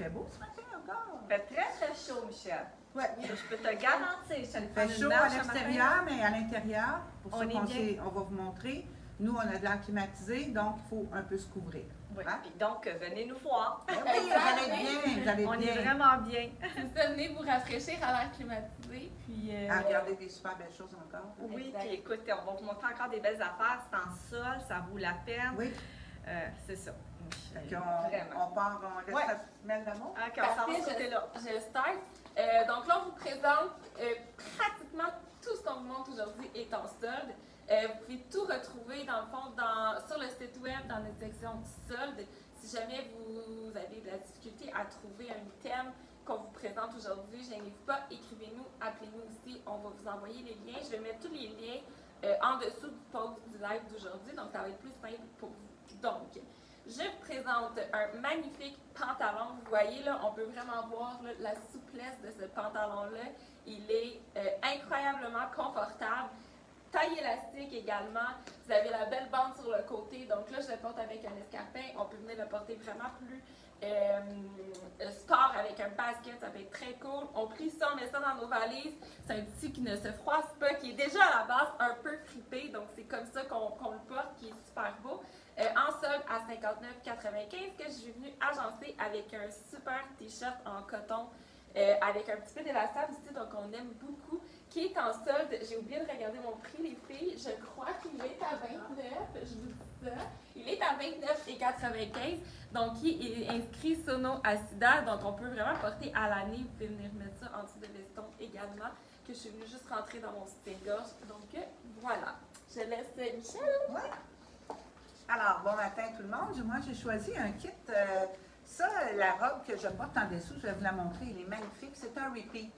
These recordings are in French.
fait beau ce matin encore. Il fait très, très chaud, Michel. Ouais. Je peux te garantir. Je Il fait chaud à l'extérieur, mais à l'intérieur, pour ça on va vous montrer, nous, on a de l'air climatisé, donc il faut un peu se couvrir. Oui. Hein? Puis donc, venez nous voir. Oui, vous allez bien, vous allez On bien. est vraiment bien. C'est ça, venez vous rafraîchir à l'air climatisé. Puis, À regarder des super belles choses encore. Oui, Exact. puis écoute, on va vous montrer encore des belles affaires. C'est en sol, ça vaut la peine. Oui. C'est ça. Fait on part, on laisse la semelle d'amour. OK, on s'en va parfait, de ce côté-là. je start. Donc là, on vous présente pratiquement tout ce qu'on vous montre aujourd'hui est en solde. Vous pouvez tout retrouver, dans le fond, sur le site web, dans notre section solde. Si jamais vous avez de la difficulté à trouver un thème qu'on vous présente aujourd'hui, gênez-vous pas, écrivez-nous, appelez-nous aussi, on va vous envoyer les liens. Je vais mettre tous les liens en dessous du post du live d'aujourd'hui, donc ça va être plus simple pour vous. Donc, je vous présente un magnifique pantalon. Vous voyez, là, on peut vraiment voir là, la souplesse de ce pantalon-là. Il est incroyablement confortable. Taille élastique également. Vous avez la belle bande sur le côté. Donc là, je le porte avec un escarpin. On peut venir le porter vraiment plus sport avec un basket. Ça peut être très cool. On plie ça, on met ça dans nos valises. C'est un tissu qui ne se froisse pas, qui est déjà à la base un peu fripé. Donc c'est comme ça qu'on le porte, qui est super beau. En solde à 59,95 que je suis venue agencer avec un super t-shirt en coton avec un petit peu d'élastane aussi, donc on aime beaucoup, qui est en solde. J'ai oublié de regarder mon prix, les filles. Je crois qu'il est à 29, je vous dis ça. Il est à 29,95, donc il est inscrit Sono Acida, donc on peut vraiment porter à l'année. Vous pouvez venir mettre ça en dessous de veston également, que je suis venue juste rentrer dans mon soutien-gorge. Donc voilà, je laisse Michel. Oui. Alors, bon matin tout le monde. Moi, j'ai choisi un kit. Ça, la robe que je porte en dessous, je vais vous la montrer, elle est magnifique. C'est un repeat.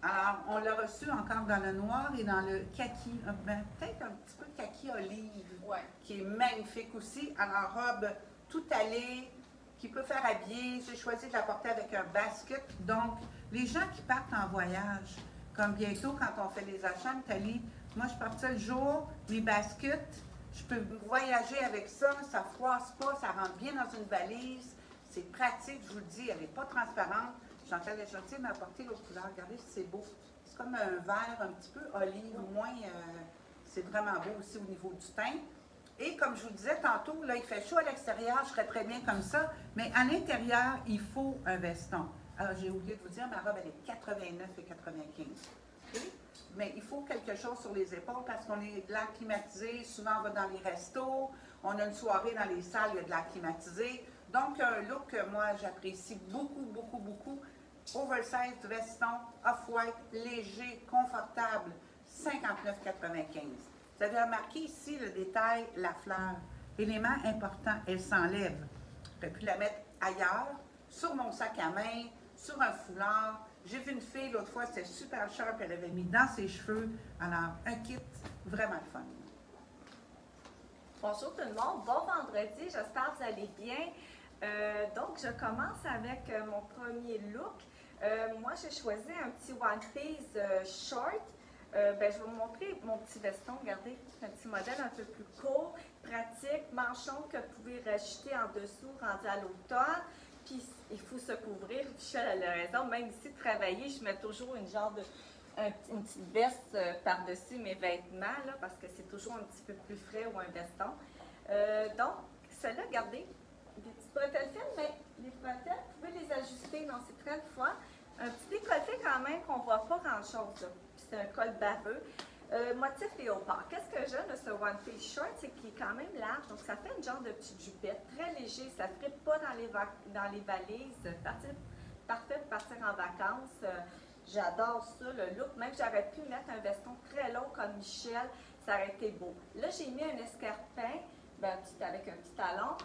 Alors, on l'a reçu encore dans le noir et dans le kaki, peut-être un petit peu kaki olive, Ouais. qui est magnifique aussi. Alors, robe tout allée, qui peut faire habiller. J'ai choisi de la porter avec un basket. Donc, les gens qui partent en voyage, comme bientôt quand on fait les achats en Italie, moi, je porte ça le jour, mes baskets. Je peux voyager avec ça, ça ne froisse pas, ça rentre bien dans une valise. C'est pratique, je vous le dis, elle n'est pas transparente. Je suis en train de gentil m'apporter l'autre couleur. Regardez si c'est beau. C'est comme un vert un petit peu olive, moins. C'est vraiment beau aussi au niveau du teint. Et comme je vous disais tantôt, là, il fait chaud à l'extérieur, je serais très bien comme ça. Mais à l'intérieur, il faut un veston. Alors, j'ai oublié de vous dire, ma robe, elle est 89,95. Okay? Mais il faut quelque chose sur les épaules parce qu'on est de l'air climatisé. Souvent, on va dans les restos. On a une soirée dans les salles, il y a de l'air climatisé. Donc, un look que moi, j'apprécie beaucoup, beaucoup, beaucoup. Oversized veston, off-white, léger, confortable, 59,95. Vous avez remarqué ici le détail, la fleur. Élément important, elle s'enlève. J'aurais pu la mettre ailleurs, sur mon sac à main, sur un foulard. J'ai vu une fille l'autre fois, c'était super sharp, elle avait mis dans ses cheveux. Alors, un kit vraiment le fun. Bonjour tout le monde, bon vendredi, j'espère que vous allez bien. Donc, je commence avec mon premier look. Moi, j'ai choisi un petit one piece short. Je vais vous montrer mon petit veston. Regardez, un petit modèle un peu plus court, pratique, manchon que vous pouvez rajouter en dessous, rendu à l'automne. Puis, il faut se couvrir. Michel a la raison, même ici, de travailler, je mets toujours une petite veste par-dessus mes vêtements, là, parce que c'est toujours un petit peu plus frais ou un veston. Donc, celle-là, regardez, des petites bretelles fines, mais les bretelles, vous pouvez les ajuster, non, c'est très le fun. Un petit décolleté quand même qu'on ne voit pas grand-chose, là. Puis c'est un col baveux. Motif léopard. Qu'est-ce que j'aime de ce One Piece Short, c'est qu'il est quand même large, donc ça fait une genre de petite jupette, très léger, ça ne frippe pas dans les valises, parfait pour partir en vacances. J'adore ça, le look. Même j'aurais pu mettre un veston très long comme Michel, ça aurait été beau. Là, j'ai mis un escarpin, avec un petit talon.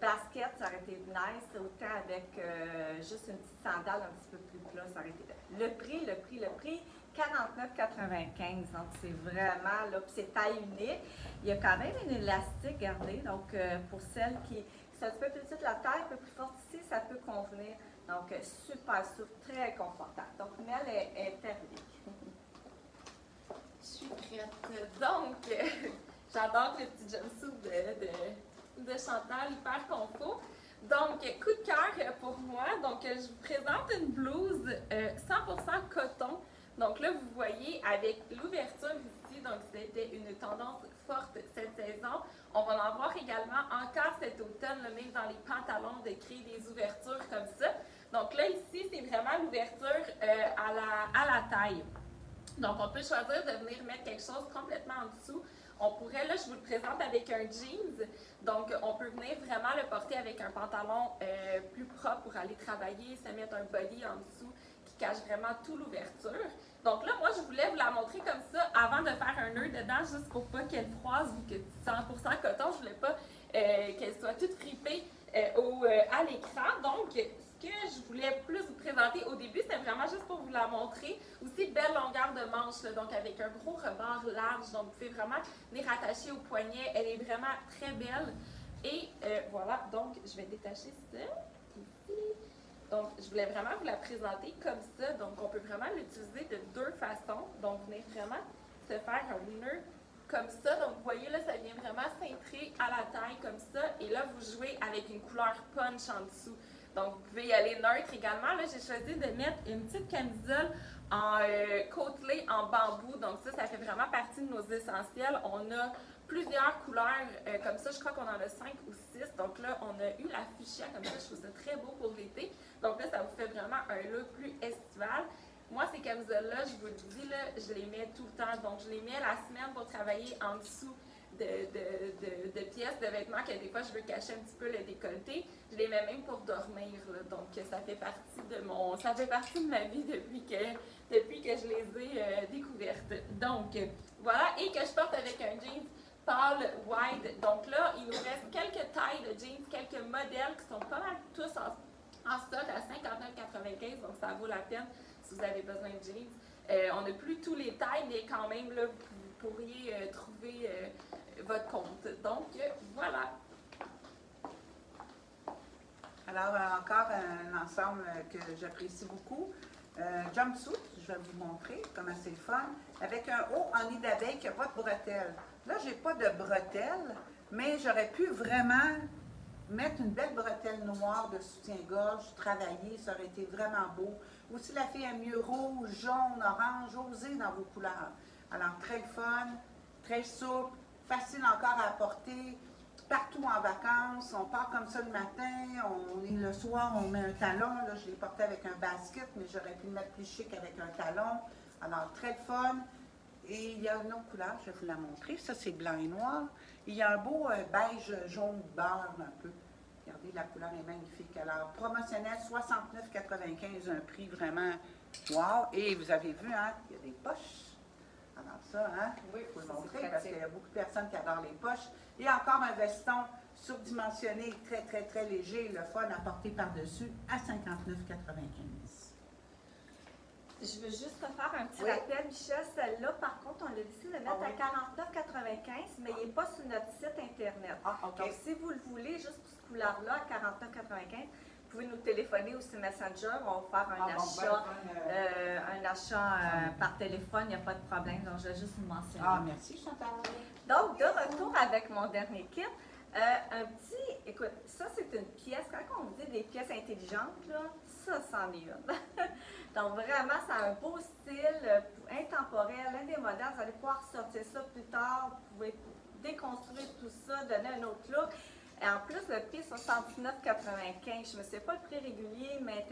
Basket, ça aurait été nice, autant avec juste une petite sandale un petit peu plus plat, ça aurait été... Le prix, 49,95. Donc, c'est vraiment, là, c'est taille unique. Il y a quand même une élastique, regardez, donc pour celles qui... C'est un petit peu plus petite la taille, un peu plus forte ici, ça peut convenir. Donc, super souple, très confortable. Donc, Mel est terminée. Je suis prête. Donc, j'adore le petit jumpsuit de Chantal, hyper confort. Donc, coup de cœur pour moi. Donc, je vous présente une blouse 100% coton. Donc là, vous voyez, avec l'ouverture ici, donc c'était une tendance forte cette saison. On va en voir également encore cet automne, là, même dans les pantalons, de créer des ouvertures comme ça. Donc là, ici, c'est vraiment l'ouverture à la taille. Donc, on peut choisir de venir mettre quelque chose complètement en dessous. On pourrait, là, je vous le présente avec un jeans. Donc, on peut venir vraiment le porter avec un pantalon plus propre pour aller travailler, se mettre un body en dessous qui cache vraiment toute l'ouverture. Donc là, moi, je voulais vous la montrer comme ça avant de faire un nœud dedans, juste pour pas qu'elle froisse, vu que c'est 100% coton. Je voulais pas qu'elle soit toute fripée à l'écran. Donc, ce que je voulais plus vous présenter au début, c'était vraiment juste pour vous la montrer. Aussi, belle longueur de manche, là, donc avec un gros rebord large. Donc, vous pouvez vraiment venir attacher au poignet. Elle est vraiment très belle. Et voilà, donc, je vais détacher ça ici. Donc, je voulais vraiment vous la présenter comme ça. Donc, on peut vraiment l'utiliser de deux façons. Donc, venir vraiment se faire un nœud comme ça. Donc, vous voyez, là, ça vient vraiment cintrer à la taille comme ça. Et là, vous jouez avec une couleur punch en dessous. Donc, vous pouvez y aller neutre également. Là, j'ai choisi de mettre une petite camisole en côtelée en bambou. Donc, ça fait vraiment partie de nos essentiels. On a plusieurs couleurs comme ça. Je crois qu'on en a 5 ou 6. Donc là, on a eu la fuchsia comme ça. Je trouve ça très beau pour l'été. Donc là, ça vous fait vraiment un look plus estival. Moi, ces camisoles-là, je vous le dis, là, je les mets tout le temps. Donc, je les mets la semaine pour travailler en dessous de pièces de vêtements que des fois, je veux cacher un petit peu le décolleté. Je les mets même pour dormir. Là. Donc, ça fait partie de ma vie depuis que je les ai découvertes. Donc, voilà. Et que je porte avec un jeans pâle wide. Donc là, il nous reste quelques tailles de jeans, quelques modèles qui sont pas mal tous en solde à 59,95. Donc, ça vaut la peine si vous avez besoin de jeans. On n'a plus tous les tailles, mais quand même, là, vous pourriez trouver votre compte. Donc, voilà. Alors, encore un ensemble que j'apprécie beaucoup. Jumpsuit, je vais vous montrer comment c'est le fun. Avec un haut en nid d'abeille qui n'a pas de bretelles. Là, je n'ai pas de bretelles, mais j'aurais pu vraiment mettre une belle bretelle noire de soutien-gorge, travailler, ça aurait été vraiment beau. Ou si la fille aime mieux rouge, jaune, orange, osez dans vos couleurs. Alors, très fun, très souple, facile encore à porter. Partout en vacances, on part comme ça le matin, on est le soir, on met un talon. Là, je l'ai porté avec un basket, mais j'aurais pu le mettre plus chic avec un talon. Alors, très fun. Et il y a une autre couleur, je vais vous la montrer. Ça, c'est blanc et noir. Il y a un beau beige jaune beurre un peu. Regardez, la couleur est magnifique. Alors, promotionnel, 69,95, un prix vraiment wow. Et vous avez vu, hein, il y a des poches. Alors ça, hein, oui, il faut le montrer parce qu'il y a beaucoup de personnes qui adorent les poches. Et encore un veston surdimensionné, très, très, très léger, le fun à porter par-dessus à 59,95. Je veux juste refaire un petit rappel, Michel. Celle-là, par contre, on a décidé de mettre à 49,95, mais il n'est pas sur notre site Internet. Donc, si vous le voulez, juste pour cette couleur-là, à 49,95, vous pouvez nous téléphoner ou sur Messenger. On va faire un achat par téléphone, il n'y a pas de problème. Donc, je vais juste vous mentionner. Ah, merci, Chantal. Donc, de retour avec mon dernier kit. Écoute, ça c'est une pièce, quand on dit des pièces intelligentes, là, ça c'en est une. Donc vraiment, ça a un beau style intemporel, indémoderne, vous allez pouvoir sortir ça plus tard, vous pouvez déconstruire tout ça, donner un autre look. Et en plus, le prix est 69,95. Je ne sais pas le prix régulier, mais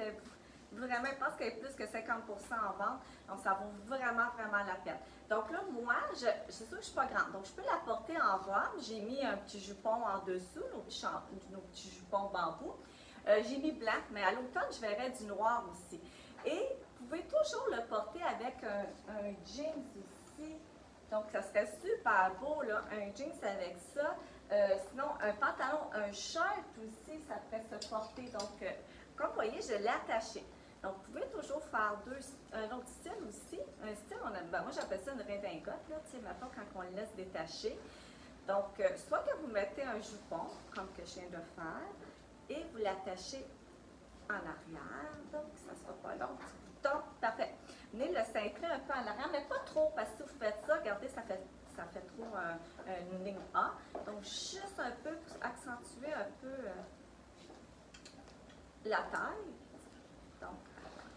vraiment, je pense qu'elle est plus que 50% en vente. Donc, ça vaut vraiment, vraiment la peine. Donc là, moi, c'est sûr que je ne suis pas grande. Donc, je peux la porter en robe. J'ai mis un petit jupon en dessous, nos petits jupons bambou. J'ai mis blanc, mais à l'automne, je verrai du noir aussi. Et vous pouvez toujours le porter avec un jeans ici. Donc, ça serait super beau, là, un jeans avec ça. Sinon, un pantalon, un shirt aussi, ça pourrait se porter. Donc, comme vous voyez, je l'ai attaché. Donc, vous pouvez toujours faire un autre style aussi. Un style, moi j'appelle ça une redingote, là, tu sais, mettons quand on le laisse détacher. Donc, soit que vous mettez un jupon, comme que je viens de faire, et vous l'attachez en arrière. Donc, ça ne sera pas long. Donc, parfait. Venez le cintrer un peu en arrière, mais pas trop, parce que si vous faites ça, regardez, ça fait trop une ligne A. Donc, juste un peu pour accentuer un peu la taille. Donc,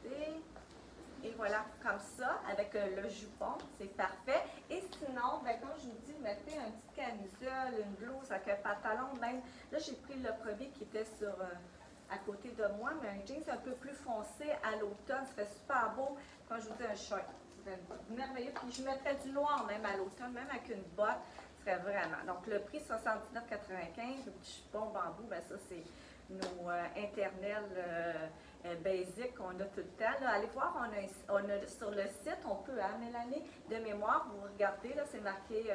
regardez. Et voilà, comme ça, avec le jupon, c'est parfait. Et sinon, ben, quand je vous dis, mettez une petite camisole, une blouse avec un pantalon, même. Là, j'ai pris le premier qui était sur, à côté de moi, mais un jeans un peu plus foncé à l'automne. Ça serait super beau. Quand je vous dis un short, ça serait merveilleux. Puis je mettrais du noir même à l'automne, même avec une botte. Ça serait vraiment. Donc, le prix 79,95. Le petit jupon bambou, ben ça, c'est nos internels basic qu'on a tout le temps. Là, allez voir, on a sur le site, on peut, hein, Mélanie, de mémoire, vous regardez, là, c'est marqué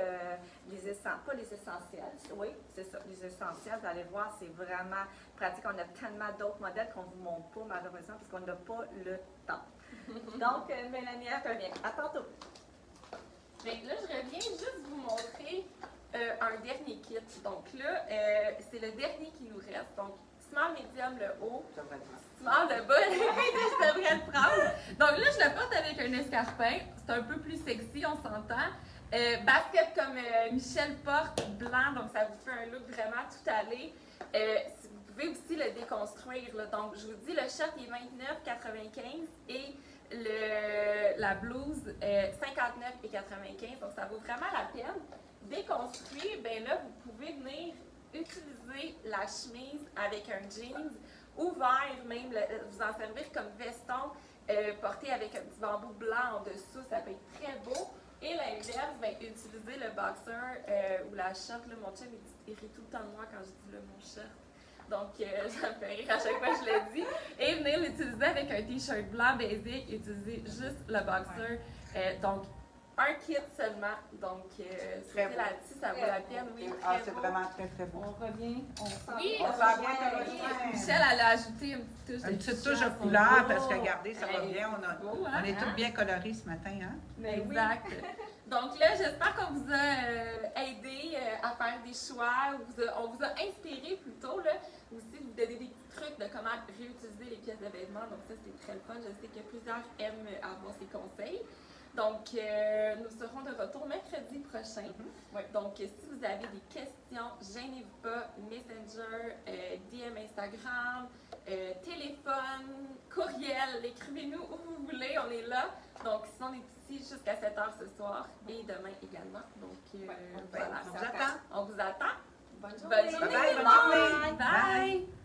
pas les essentiels, oui, c'est ça, les essentiels, vous allez voir, c'est vraiment pratique. On a tellement d'autres modèles qu'on ne vous montre pas, malheureusement, parce qu'on n'a pas le temps. Donc, Mélanie, elle revient. À tantôt. Bien, là, je reviens juste vous montrer un dernier kit. Donc là, c'est le dernier qui nous reste. Donc, small, medium, le haut. Small, le bas, je devrais le prendre. Donc là, je le porte avec un escarpin. C'est un peu plus sexy, on s'entend. Basket comme Michel porte, blanc, donc ça vous fait un look vraiment tout allé. Vous pouvez aussi le déconstruire. Là. Donc, je vous dis, le short est 29,95 et la blouse 59,95. Donc, ça vaut vraiment la peine. Déconstruire, bien là, vous pouvez venir utiliser la chemise avec un jeans ouvert, même vous en servir comme veston, porté avec un petit bambou blanc en dessous, ça peut être très beau. Et l'inverse, bien, utiliser le boxer ou la short. Là, mon chum, il rit tout le temps de moi quand je dis le mot short. Donc, ça me fait rire à chaque fois que je le dis. Et venir l'utiliser avec un t-shirt blanc basic, utiliser juste le boxer. Donc, un kit seulement. Donc, là-dessus, ça vaut la peine. Oui, c'est vraiment très, très beau. On revient, on s'en Oui, on s'en vient. Michel, elle a ajouté une petite touche de couleur, parce que regardez, ça va bien. On est hein? tous bien coloris ce matin, hein? Exact. Donc là, j'espère qu'on vous a aidé à faire des choix. On vous a inspiré plutôt. Là. Aussi, vous donner des petits trucs de comment réutiliser les pièces de vêtements. Donc ça, c'est très le fun. Je sais que plusieurs aiment avoir ces conseils. Donc, nous serons de retour mercredi prochain. Donc, si vous avez des questions, gênez-vous pas. Messenger, DM Instagram, téléphone, courriel, écrivez-nous où vous voulez, on est là. Donc, si on est ici jusqu'à 7h ce soir et demain également. Donc, voilà. On vous attend. On vous attend. Bonne journée. Bonne journée. Bye bye. Bonne journée. Bye. Bye.